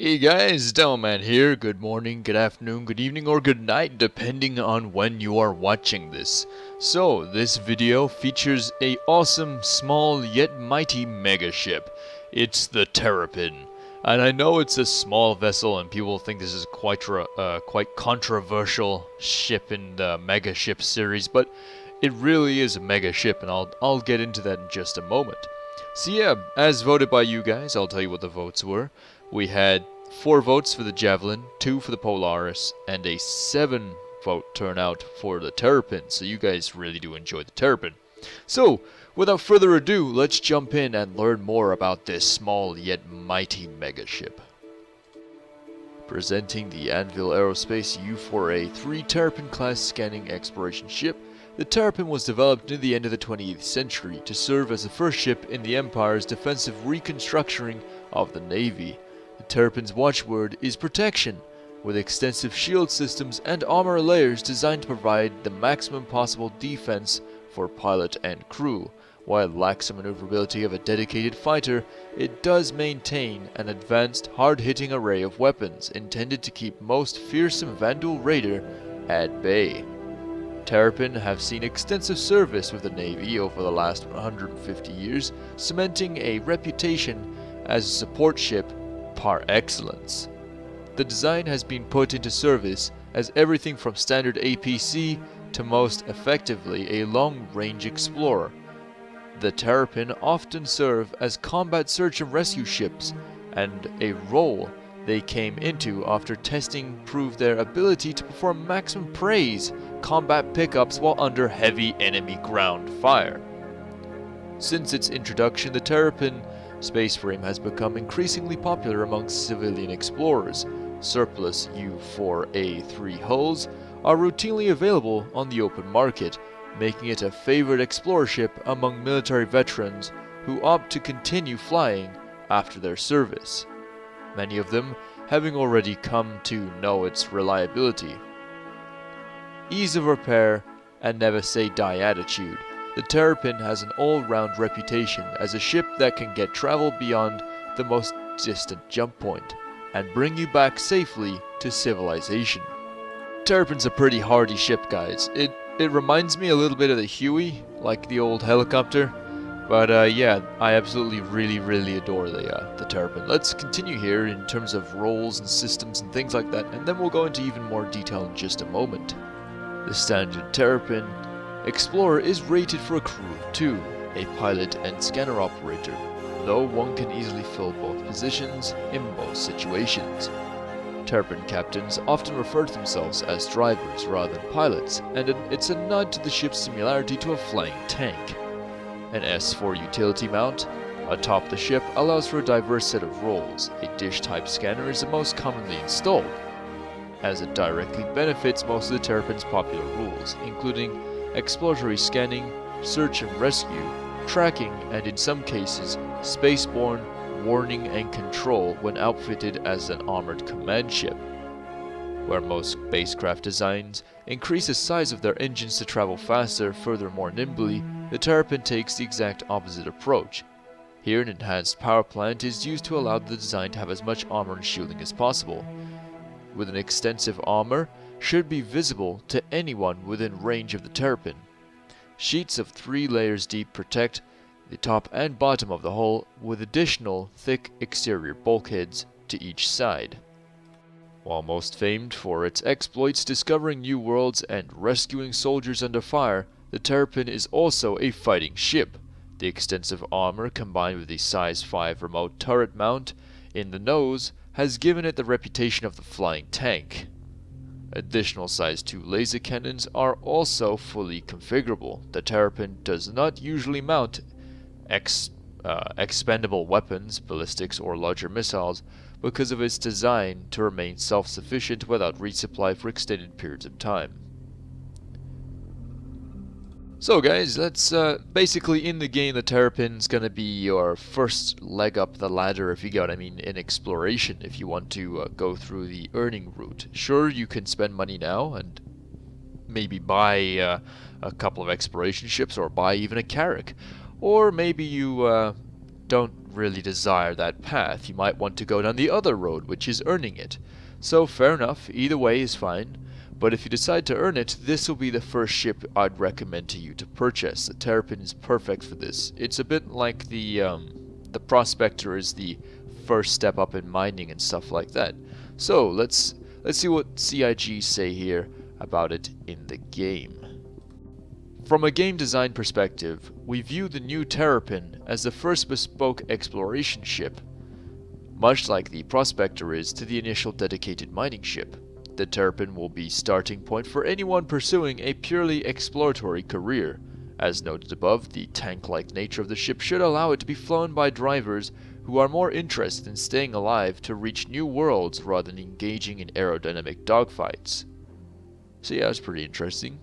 Hey guys, Delman here. Good morning, good afternoon, good evening, or good night, depending on when you are watching this. So, this video features a awesome, small yet mighty mega ship. It's the Terrapin. And I know it's a small vessel and people think this is quite controversial ship in the mega ship series, but it really is a mega ship, and I'll get into that in just a moment. So yeah, as voted by you guys, I'll tell you what the votes were. We had 4 votes for the Javelin, 2 for the Polaris, and a 7 vote turnout for the Terrapin, so you guys really do enjoy the Terrapin. So, without further ado, let's jump in and learn more about this small yet mighty megaship. Presenting the Anvil Aerospace U-4A-3 Terrapin-class scanning exploration ship, the Terrapin was developed near the end of the 20th century to serve as the first ship in the Empire's defensive reconstruction of the Navy. The Terrapin's watchword is protection, with extensive shield systems and armor layers designed to provide the maximum possible defense for pilot and crew. While it lacks the maneuverability of a dedicated fighter, it does maintain an advanced, hard-hitting array of weapons intended to keep most fearsome Vandal raider at bay. Terrapin have seen extensive service with the Navy over the last 150 years, cementing a reputation as a support ship par excellence. The design has been put into service as everything from standard ep6 to most effectively a long-range explorer. The Terrapin often serve as combat search and rescue ships, and a role they came into after testing proved their ability to perform maximum praise combat pickups while under heavy enemy ground fire. Since its introduction, the Terrapin space frame has become increasingly popular amongst civilian explorers. Surplus U-4A-3 hulls are routinely available on the open market, making it a favorite explorer ship among military veterans who opt to continue flying after their service, many of them having already come to know its reliability. Ease of repair and never say die attitude. The Terrapin has an all-round reputation as a ship that can get travel beyond the most distant jump point and bring you back safely to civilization. Terrapin's a pretty hardy ship, guys. It reminds me a little bit of the Huey, like the old helicopter. But yeah, I absolutely really adore the Terrapin. Let's continue here in terms of roles and systems and things like that, and then we'll go into even more detail in just a moment. The standard Terrapin Explorer is rated for a crew of 2, a pilot and scanner operator, though one can easily fill both positions in most situations. Terrapin captains often refer to themselves as drivers rather than pilots, and it's a nod to the ship's similarity to a flying tank. An S4 utility mount atop the ship allows for a diverse set of roles. A dish-type scanner is the most commonly installed, as it directly benefits most of the Terrapin's popular roles, including exploratory scanning, search and rescue, tracking, and in some cases, spaceborne warning and control when outfitted as an armored command ship. Where most spacecraft designs increase the size of their engines to travel faster, further more nimbly, the Terrapin takes the exact opposite approach. Here an enhanced power plant is used to allow the design to have as much armor and shielding as possible. With an extensive armor should be visible to anyone within range of the Terrapin. Sheets of 3 layers deep protect the top and bottom of the hull, with additional thick exterior bulkheads to each side. While most famed for its exploits discovering new worlds and rescuing soldiers under fire, the Terrapin is also a fighting ship. The extensive armor combined with the size 5 remote turret mount in the nose has given it the reputation of the flying tank. Additional size 2 laser cannons are also fully configurable. The Terrapin does not usually mount expendable weapons, ballistics, or larger missiles because of its design to remain self-sufficient without resupply for extended periods of time. So guys, that's basically in the game the Terrapin's gonna be your first leg up the ladder, if you get what I mean, in exploration, if you want to go through the earning route. Sure, you can spend money now and maybe buy a couple of exploration ships or buy even a Carrack. Or maybe you don't really desire that path. You might want to go down the other road, which is earning it. So fair enough, either way is fine. But if you decide to earn it, this will be the first ship I'd recommend to you to purchase. The Terrapin is perfect for this. It's a bit like the Prospector is the first step up in mining and stuff like that. So let's see what CIG say here about it in the game. From a game design perspective, we view the new Terrapin as the first bespoke exploration ship, much like the Prospector is to the initial dedicated mining ship. The Terrapin will be starting point for anyone pursuing a purely exploratory career. As noted above, the tank-like nature of the ship should allow it to be flown by drivers who are more interested in staying alive to reach new worlds rather than engaging in aerodynamic dogfights. So yeah, it's pretty interesting.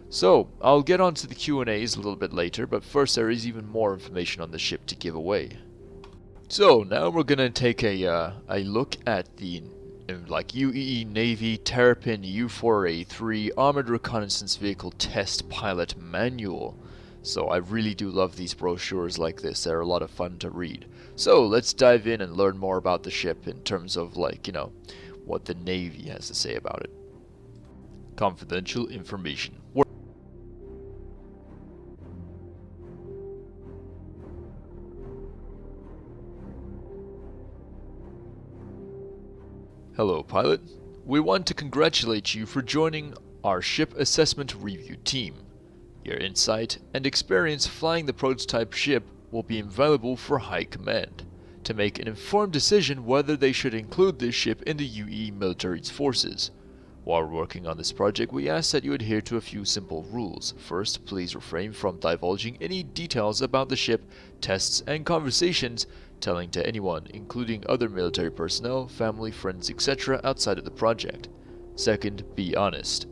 So, I'll get onto the Q&As a little bit later, but first there is even more information on the ship to give away. So, now we're gonna take a look at the UEE Navy Terrapin U4A3 Armored Reconnaissance Vehicle Test Pilot Manual. So I really do love these brochures like this, they're a lot of fun to read. So let's dive in and learn more about the ship in terms of what the Navy has to say about it. Confidential information. Hello, pilot. We want to congratulate you for joining our ship assessment review team. Your insight and experience flying the prototype ship will be invaluable for High Command to make an informed decision whether they should include this ship in the UE military's forces. While working on this project, we ask that you adhere to a few simple rules. First, please refrain from divulging any details about the ship, tests, and conversations telling to anyone, including other military personnel, family, friends, etc. outside of the project. Second, be honest.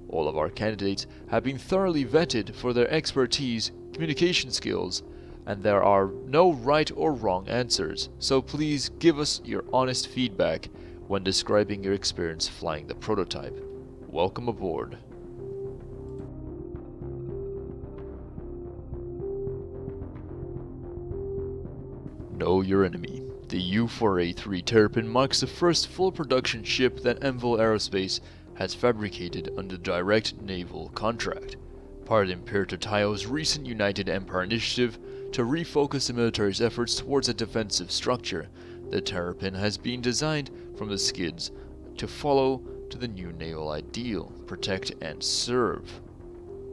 All of our candidates have been thoroughly vetted for their expertise, communication skills, and there are no right or wrong answers, so please give us your honest feedback when describing your experience flying the prototype. Welcome aboard. Know your enemy. The U4A3 Terrapin marks the first full production ship that Envil Aerospace has fabricated under direct naval contract, part of Imperator Taio's recent United Empire initiative to refocus the military's efforts towards a defensive structure. The Terrapin has been designed from the skids to follow to the new naval ideal, protect and serve.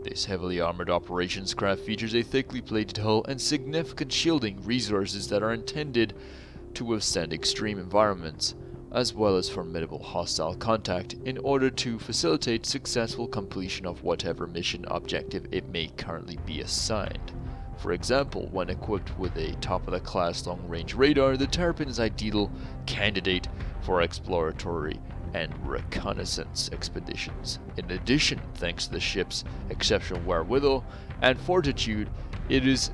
This heavily armored operations craft features a thickly plated hull and significant shielding resources that are intended to withstand extreme environments, as well as formidable hostile contact in order to facilitate successful completion of whatever mission objective it may currently be assigned. For example, when equipped with a top-of-the-class long-range radar, the Terrapin is ideal candidate for exploratory and reconnaissance expeditions. In addition, thanks to the ship's exceptional wherewithal and fortitude, it is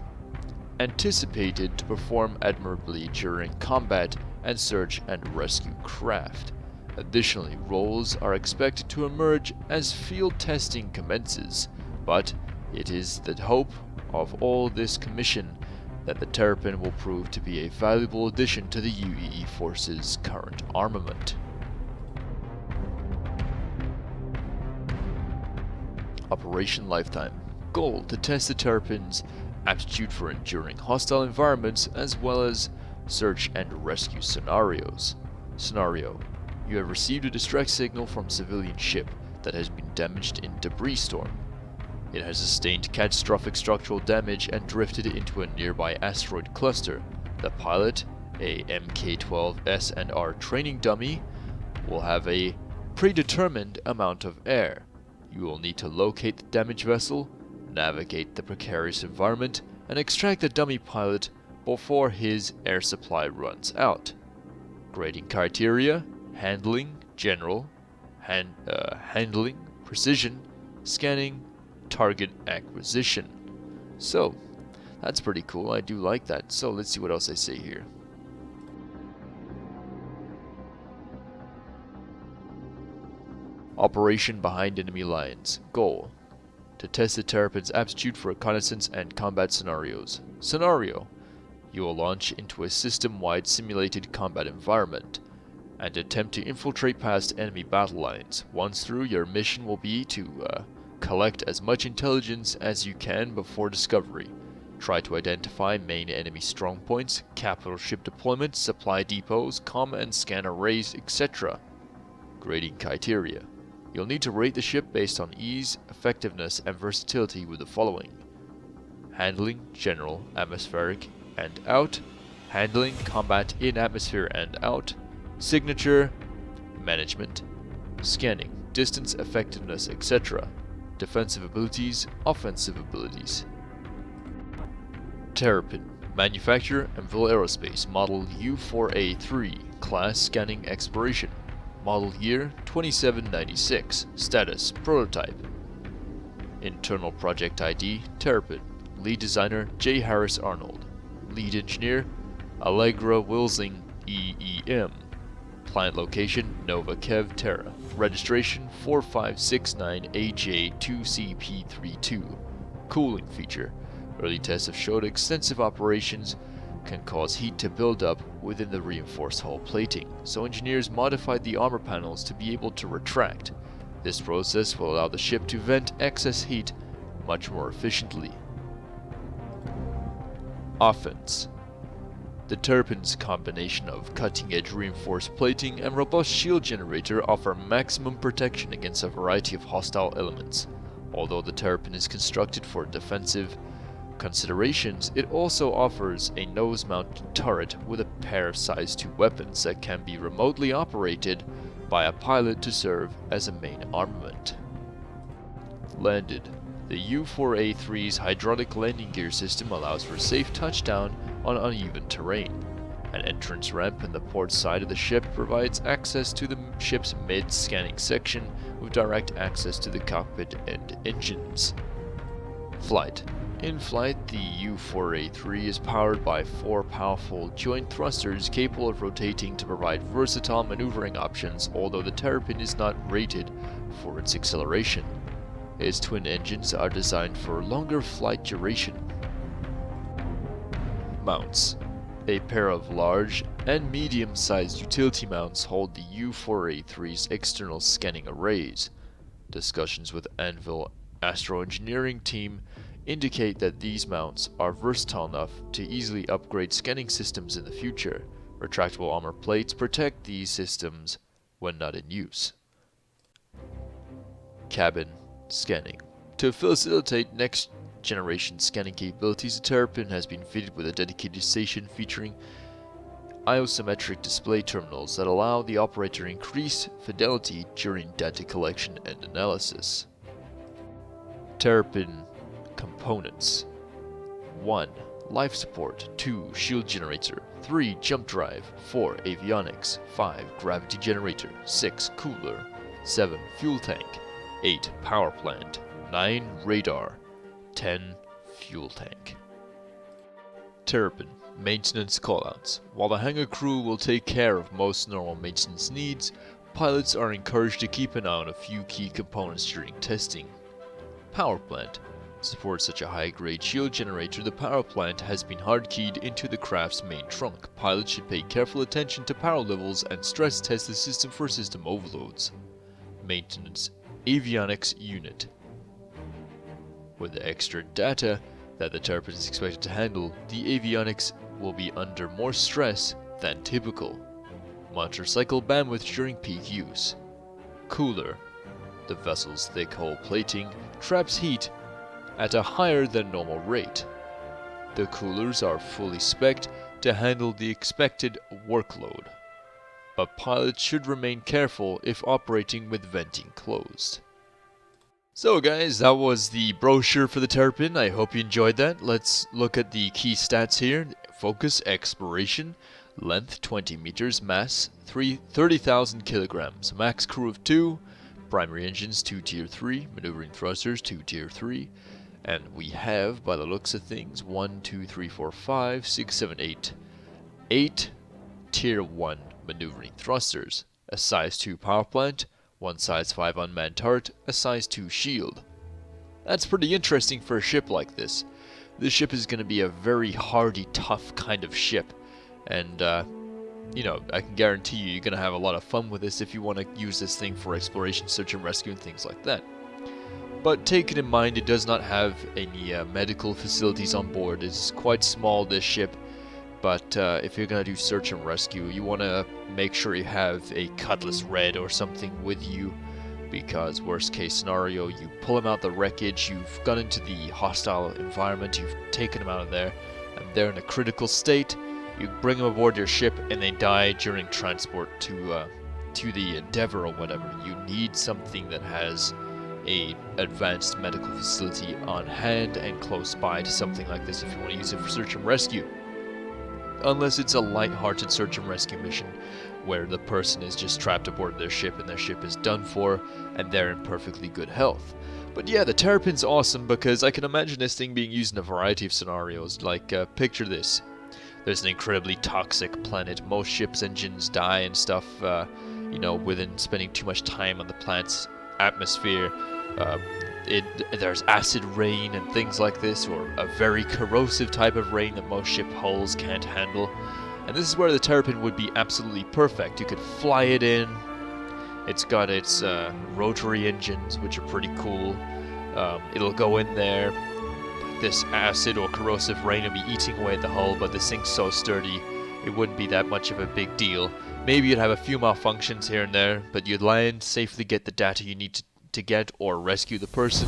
anticipated to perform admirably during combat and search and rescue craft. Additionally, roles are expected to emerge as field testing commences, but it is the hope of all this commission that the Terrapin will prove to be a valuable addition to the UEE force's current armament. Operation Lifetime. Goal: to test the Terrapin's aptitude for enduring hostile environments as well as search and rescue scenarios. Scenario: you have received a distress signal from civilian ship that has been damaged in debris storm. It has sustained catastrophic structural damage and drifted into a nearby asteroid cluster. The pilot, a Mk-12 S&R training dummy, will have a predetermined amount of air. You will need to locate the damaged vessel, navigate the precarious environment, and extract the dummy pilot before his air supply runs out. Grading criteria: handling, general, handling, precision, scanning, target acquisition. So, that's pretty cool. I do like that. So, let's see what else they say here. Operation behind enemy lines. Goal: to test the Terrapin's aptitude for reconnaissance and combat scenarios. Scenario: You will launch into a system-wide simulated combat environment and attempt to infiltrate past enemy battle lines. Once through, your mission will be to collect as much intelligence as you can before discovery. Try to identify main enemy strongpoints, capital ship deployments, supply depots, comm and scan arrays, etc. Grading criteria. You'll need to rate the ship based on ease, effectiveness, and versatility with the following: handling, general, atmospheric, and out; handling, combat in atmosphere and out; signature, management; scanning, distance, effectiveness, etc. Defensive abilities, offensive abilities. Terrapin, manufacturer Anvil Aerospace, model U4A3, class scanning exploration, model year 2796, status prototype. Internal project ID Terrapin, lead designer J. Harris Arnold, lead engineer Allegra Wilsing EEM, plant location Nova Kev Terra, registration 4569AJ2CP32, cooling feature. Early tests have showed extensive operations can cause heat to build up within the reinforced hull plating, so engineers modified the armor panels to be able to retract. This process will allow the ship to vent excess heat much more efficiently. Offense. The Terrapin's combination of cutting-edge reinforced plating and robust shield generator offer maximum protection against a variety of hostile elements. Although the Terrapin is constructed for defensive considerations, it also offers a nose-mounted turret with a pair of size 2 weapons that can be remotely operated by a pilot to serve as a main armament. Landed. The U4A3's hydraulic landing gear system allows for safe touchdown on uneven terrain. An entrance ramp in the port side of the ship provides access to the ship's mid-scanning section with direct access to the cockpit and engines. Flight. In flight, the U4A3 is powered by 4 powerful joint thrusters capable of rotating to provide versatile maneuvering options, although the Terrapin is not rated for its acceleration. Its twin engines are designed for longer flight duration. Mounts. A pair of large and medium-sized utility mounts hold the U4A3's external scanning arrays. Discussions with Anvil Astro Engineering team indicate that these mounts are versatile enough to easily upgrade scanning systems in the future. Retractable armor plates protect these systems when not in use. Cabin scanning. To facilitate next generation scanning capabilities, the Terrapin has been fitted with a dedicated station featuring isometric display terminals that allow the operator increased fidelity during data collection and analysis. Terrapin components: 1. Life support, 2. Shield generator, 3. Jump drive, 4. Avionics, 5. Gravity generator, 6. Cooler, 7. Fuel tank, 8. Power plant, 9. Radar, 10. Fuel tank. Terrapin maintenance callouts. While the hangar crew will take care of most normal maintenance needs, pilots are encouraged to keep an eye on a few key components during testing. Power plant. To support such a high-grade shield generator, the power plant has been hard-keyed into the craft's main trunk. Pilots should pay careful attention to power levels and stress test the system for system overloads. Maintenance avionics unit. With the extra data that the Terrapin is expected to handle, the avionics will be under more stress than typical. Monitor cycle bandwidth during peak use. Cooler. The vessel's thick hull plating traps heat at a higher than normal rate. The coolers are fully spec'd to handle the expected workload, but pilots should remain careful if operating with venting closed. So guys, that was the brochure for the Terrapin. I hope you enjoyed that. Let's look at the key stats here. Focus, exploration, length 20 meters, mass 30,000 kilograms, max crew of 2, primary engines 2 tier 3, maneuvering thrusters 2 tier 3, and we have, by the looks of things, 1, 2, 3, 4, 5, 6, 7, 8 tier 1 maneuvering thrusters, a size 2 power plant, 1 size 5 unmanned turret, a size 2 shield. That's pretty interesting for a ship like this. this ship is going to be a very hardy, tough kind of ship. And, you know, I can guarantee you're going to have a lot of fun with this if you want to use this thing for exploration, search and rescue, and things like that. But take it in mind, it does not have any medical facilities on board. It's quite small, this ship. But if you're going to do search and rescue, you want to make sure you have a Cutlass Red or something with you. Because worst case scenario, you pull them out the wreckage, you've gone into the hostile environment, you've taken them out of there, and they're in a critical state. You bring them aboard your ship, and they die during transport to the Endeavor or whatever. You need something that has a advanced medical facility on hand and close by to something like this if you want to use it for search and rescue. Unless it's a light-hearted search and rescue mission where the person is just trapped aboard their ship and their ship is done for and they're in perfectly good health. But yeah, the Terrapin's awesome because I can imagine this thing being used in a variety of scenarios. Like, picture this. There's an incredibly toxic planet. Most ships' engines die and stuff, you know, within spending too much time on the planet's atmosphere. There's acid rain and things like this, or a very corrosive type of rain that most ship hulls can't handle. And this is where the Terrapin would be absolutely perfect. You could fly it in. It's got its rotary engines, which are pretty cool. It'll go in there. This acid or corrosive rain will be eating away at the hull, but this thing's so sturdy, it wouldn't be that much of a big deal. Maybe you'd have a few malfunctions here and there, but you'd land, safely get the data you need to get, or rescue the person,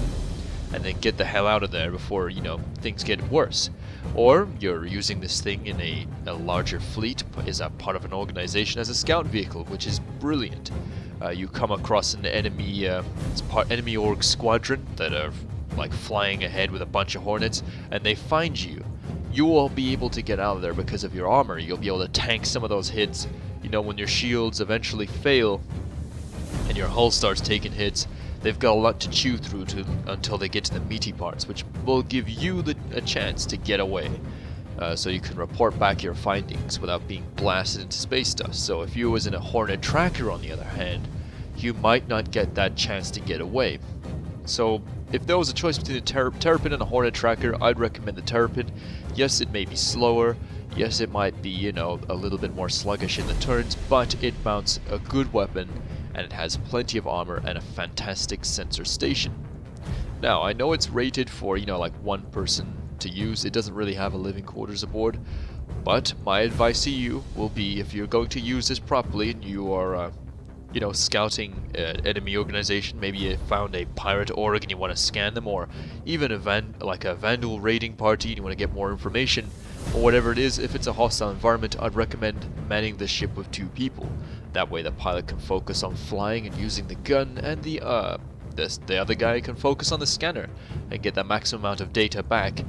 and then get the hell out of there before, you know, things get worse. Or you're using this thing in a larger fleet, is a part of an organization as a scout vehicle, which is brilliant. You come across an enemy, enemy org squadron that are like flying ahead with a bunch of hornets, and they find you. You will be able to get out of there because of your armor. You'll be able to tank some of those hits. You know, when your shields eventually fail and your hull starts taking hits, they've got a lot to chew through until they get to the meaty parts, which will give you a chance to get away. So you can report back your findings without being blasted into space dust. So if you was in a Hornet tracker, on the other hand, you might not get that chance to get away. So if there was a choice between the Terrapin and a Hornet tracker, I'd recommend the Terrapin. Yes, it may be slower. Yes, it might be, you know, a little bit more sluggish in the turns, but it mounts a good weapon, and it has plenty of armor and a fantastic sensor station. Now, I know it's rated for, you know, like one person to use. It doesn't really have a living quarters aboard, but my advice to you will be, if you're going to use this properly and you are, you know, scouting an enemy organization, maybe you found a pirate org and you want to scan them, or even a vandal raiding party and you want to get more information, or whatever it is. If it's a hostile environment, I'd recommend manning the ship with 2 people. That way the pilot can focus on flying and using the gun, and the other guy can focus on the scanner and get the maximum amount of data back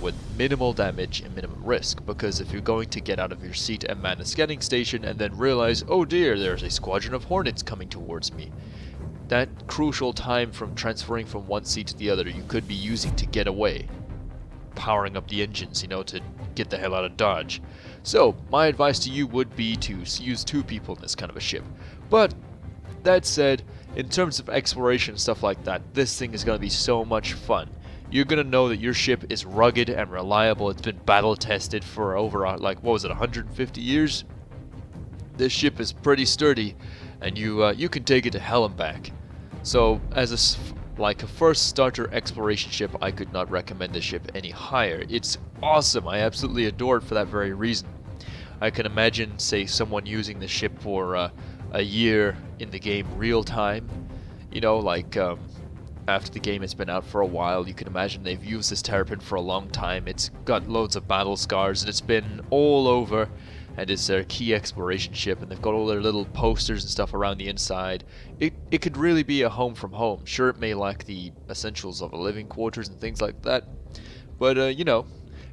with minimal damage and minimum risk. Because if you're going to get out of your seat and man the scanning station and then realize, oh dear, there's a squadron of hornets coming towards me, that crucial time from transferring from one seat to the other you could be using to get away, powering up the engines, you know, to get the hell out of Dodge. So my advice to you would be to use 2 people in this kind of a ship. But that said, in terms of exploration and stuff like that, this thing is going to be so much fun. You're going to know that your ship is rugged and reliable. It's been battle tested for over, like, what was it, 150 years? This ship is pretty sturdy, and you can take it to hell and back. So as a first starter exploration ship, I could not recommend this ship any higher. It's awesome. I absolutely adore it for that very reason. I can imagine, say, someone using this ship for a year in the game real time. You know, like after the game has been out for a while, you can imagine they've used this Terrapin for a long time. It's got loads of battle scars, and it's been all over, and it's their key exploration ship, and they've got all their little posters and stuff around the inside. It could really be a home from home. Sure, it may lack the essentials of a living quarters and things like that, but you know,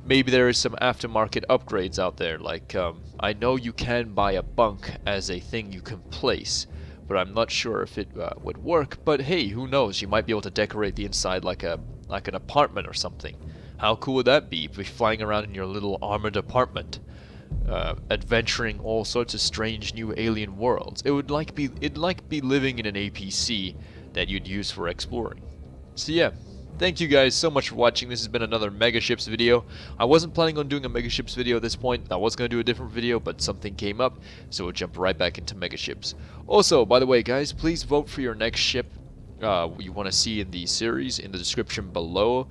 maybe there is some aftermarket upgrades out there. Like I know you can buy a bunk as a thing you can place, but I'm not sure if it would work. But hey, who knows? You might be able to decorate the inside like an apartment or something. How cool would that be? Be flying around in your little armored apartment, adventuring all sorts of strange new alien worlds. It'd like be living in an APC that you'd use for exploring. So yeah, thank you guys so much for watching. This has been another Mega Ships video. I wasn't planning on doing a Mega Ships video at this point. I was going to do a different video, but something came up, so we'll jump right back into Mega Ships. Also, by the way, guys, please vote for your next ship you want to see in the series in the description below.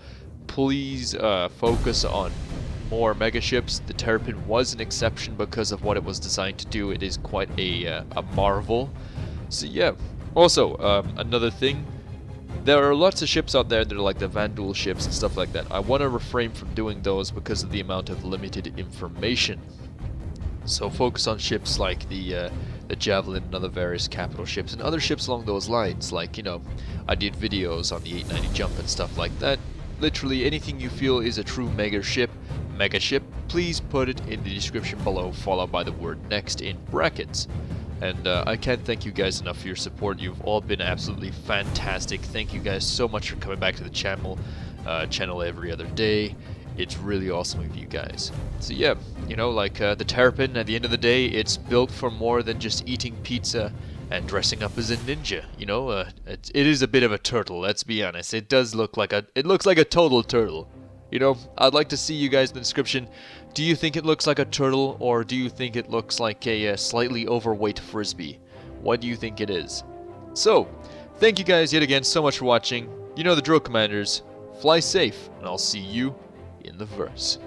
Please focus on more Mega Ships. The Terrapin was an exception because of what it was designed to do. It is quite a marvel. So yeah. Also, another thing, there are lots of ships out there that are like the Vandal ships and stuff like that. I want to refrain from doing those because of the amount of limited information. So focus on ships like the Javelin and other various capital ships and other ships along those lines. Like, you know, I did videos on the 890 jump and stuff like that. Literally anything you feel is a true mega ship, please put it in the description below, followed by the word next in brackets. And I can't thank you guys enough for your support. You've all been absolutely fantastic. Thank you guys so much for coming back to the channel every other day. It's really awesome of you guys. So yeah, you know, like the Terrapin, at the end of the day, it's built for more than just eating pizza and dressing up as a ninja. You know, it is a bit of a turtle, let's be honest. It does look like it looks like a total turtle. You know, I'd like to see you guys in the description. Do you think it looks like a turtle, or do you think it looks like a slightly overweight frisbee? What do you think it is? So, thank you guys yet again so much for watching. You know the drill, commanders. Fly safe, and I'll see you in the verse.